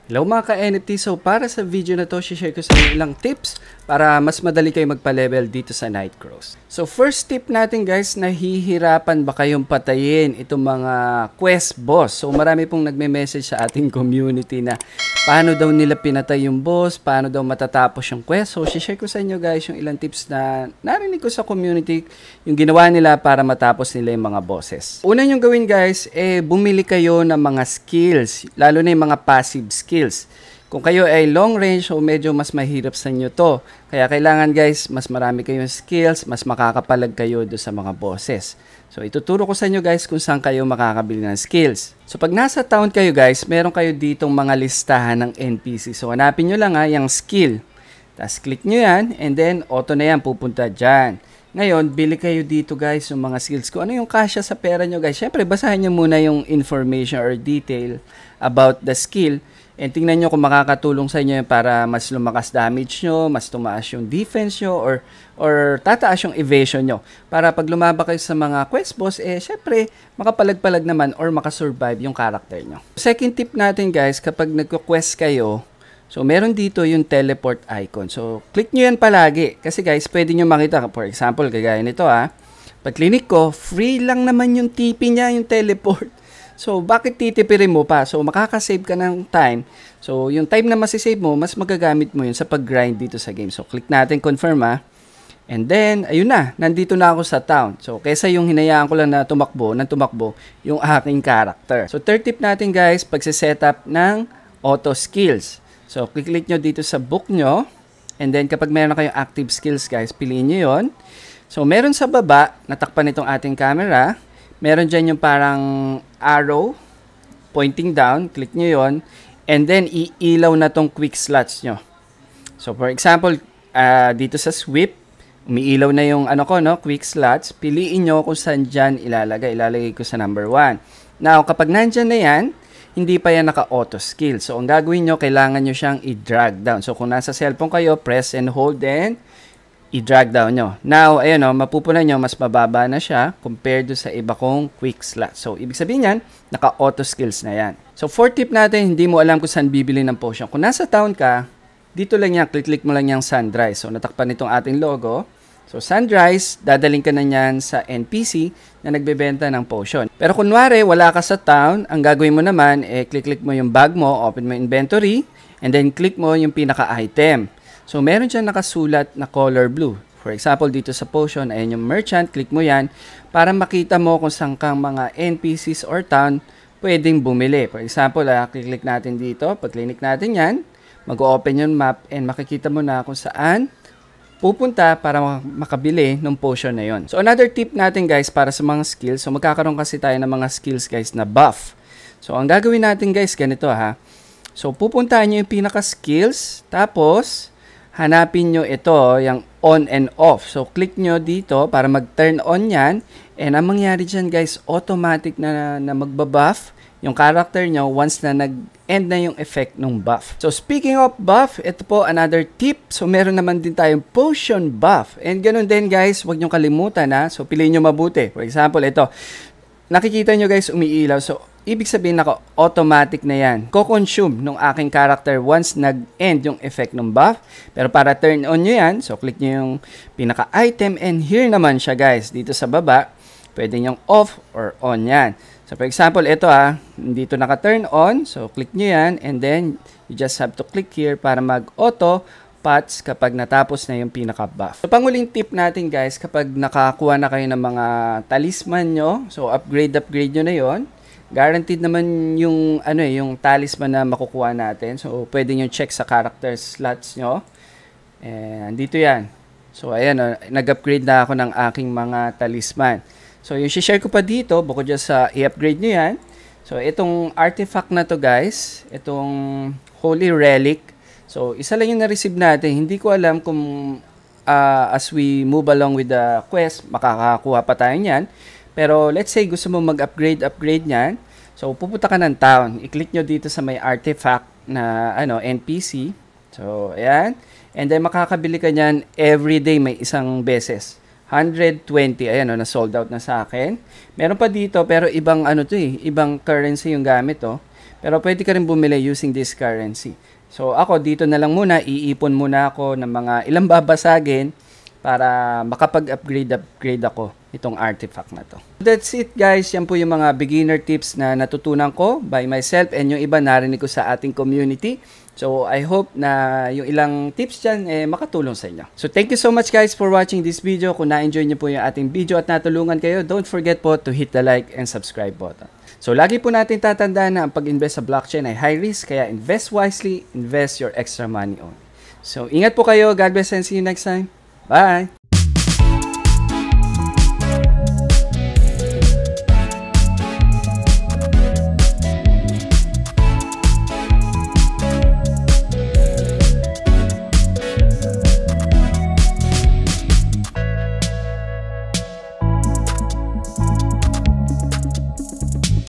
Hello mga ka-NFT, so para sa video na to, share ko sa inyo ilang tips para mas madali kayo magpa-level dito sa Nightcross. So first tip natin guys, nahihirapan ba kayong patayin itong mga quest boss? So marami pong nagme-message sa ating community na paano daw nila pinatay yung boss, paano daw matatapos yung quest. So share ko sa inyo guys yung ilang tips na narinig ko sa community, yung ginawa nila para matapos nila yung mga bosses. Una yung gawin guys, bumili kayo ng mga skills, lalo na yung mga passive skills. Kung kayo ay long range, so medyo mas mahirap sa inyo to. Kaya kailangan guys, mas marami kayong skills, mas makakapalag kayo do sa mga bosses. So ituturo ko sa inyo guys kung saan kayo makakabili ng skills. So pag nasa town kayo guys, meron kayo ditong mga listahan ng NPC. So hanapin nyo lang yung skill. Tapos click nyo yan, and then auto na yan pupunta dyan. Ngayon, bili kayo dito guys yung mga skills ko. Ano yung kasya sa pera nyo guys? Siyempre, basahin nyo muna yung information or detail about the skill. And tingnan nyo kung makakatulong sa inyo para mas lumakas damage nyo, mas tumaas yung defense nyo, or tataas yung evasion nyo. Para pag lumaba kayo sa mga quest boss, syempre, makapalag-palag naman or makasurvive yung character nyo. Second tip natin guys, kapag nagko-quest kayo, so meron dito yung teleport icon. So click nyo yan palagi. Kasi guys, pwede nyo makita, for example, kagaya nito pag clinic ko, free lang naman yung TP niya, yung teleport. So, bakit titipirin mo pa? So, makakasave ka ng time. So, yung time na masisave mo, mas magagamit mo yun sa pag-grind dito sa game. So, click natin confirm And then, ayun na. Nandito na ako sa town. So, kesa yung hinayaan ko lang na tumakbo yung aking character. So, third tip natin guys, pagsisetup ng auto skills. So, click nyo dito sa book nyo. And then, kapag meron na kayong active skills guys, piliin nyo yun. So, meron sa baba, natakpan itong ating camera. Meron dyan yung parang arrow pointing down, click nyo yon, and then iilaw na tong quick slots nyo. So for example, dito sa sweep, umiilaw na yung quick slots, piliin nyo kung saan dyan ilalagay ko sa number 1. Now, kapag nandyan na yan, hindi pa yan naka-auto skill. So ang gagawin nyo, kailangan nyo siyang i-drag down. So kung nasa cellphone kayo, press and hold, then i-drag down nyo. Now, ayan mapupunan nyo, mas mababa na siya compared do sa iba kong quick slot. So, ibig sabihin yan, naka-auto skills na yan. So, fourth tip natin, hindi mo alam kung saan bibili ng potion. Kung nasa town ka, dito lang yan, click mo lang yung Sunrise. So, natakpan itong ating logo. So, Sunrise, dadaling ka na yan sa NPC na nagbebenta ng potion. Pero kunwari, wala ka sa town, ang gagawin mo naman, click mo yung bag mo, open mo yung inventory, and then click mo yung pinaka-item. So, meron dyan nakasulat na color blue. For example, dito sa potion, ayan yung merchant, click mo yan para makita mo kung saan kang mga NPCs or town pwedeng bumili. For example, click natin dito. Pag click natin yan, mag-open yung map and makikita mo na kung saan pupunta para makabili ng potion na yon. So, another tip natin guys para sa mga skills. So, magkakaroon kasi tayo ng mga skills guys na buff. So, ang gagawin natin guys, ganito So, pupuntahan nyo yung pinaka-skills, tapos hanapin nyo ito, yung on and off. So, click nyo dito para mag-turn on yan. And ang mangyari dyan guys, automatic na magbabuff yung character nyo once na nag-end na yung effect ng buff. So, speaking of buff, ito po another tip. So, meron naman din tayong potion buff. And ganun din guys, huwag nyo kalimutan So, piliin nyo mabuti. For example, ito. Nakikita nyo guys, umiilaw. So, ibig sabihin naka-automatic na yan. Ko-consume ng aking character once nag-end yung effect ng buff. Pero para turn on nyo yan, so click nyo yung pinaka-item and here naman siya guys. Dito sa baba, pwede nyong off or on yan. So for example, ito dito naka-turn on. So click nyo yan and then you just have to click here para mag-auto pots kapag natapos na yung pinaka-buff. So panguling tip natin guys, kapag nakakuha na kayo ng mga talisman nyo, so upgrade nyo na yon. Guaranteed naman yung yung talisman na makukuha natin. So pwede niyo check sa character slots nyo. And dito yan. So ayan, nag-upgrade na ako ng aking mga talisman. So yung share ko pa dito, bukod dyan sa i-upgrade nyo yan. So itong artifact na to guys, itong Holy Relic. So isa lang yung na-receive natin. Hindi ko alam kung as we move along with the quest, makakakuha pa tayo niyan. Pero let's say gusto mo mag-upgrade niyan. So pupunta ka ng town. I-click nyo dito sa may artifact na NPC. So ayan. And then makakabili ka niyan every day, may isang beses. 120. Ayan na sold out na sa akin. Meron pa dito pero ibang ibang currency yung gamit Pero pwede ka rin bumili using this currency. So ako dito na lang muna, iipon muna ako ng mga ilang babasagin para makapag-upgrade ako itong artifact na to. That's it guys, yan po yung mga beginner tips na natutunan ko by myself and yung iba narinig ko sa ating community. So I hope na yung ilang tips dyan makatulong sa inyo. So thank you so much guys for watching this video. Kung na-enjoy nyo po yung ating video at natulungan kayo, don't forget po to hit the like and subscribe button. So lagi po natin tatandaan na ang pag-invest sa blockchain ay high risk, kaya invest wisely, invest your extra money on. So ingat po kayo, God bless and see you next time. Bye!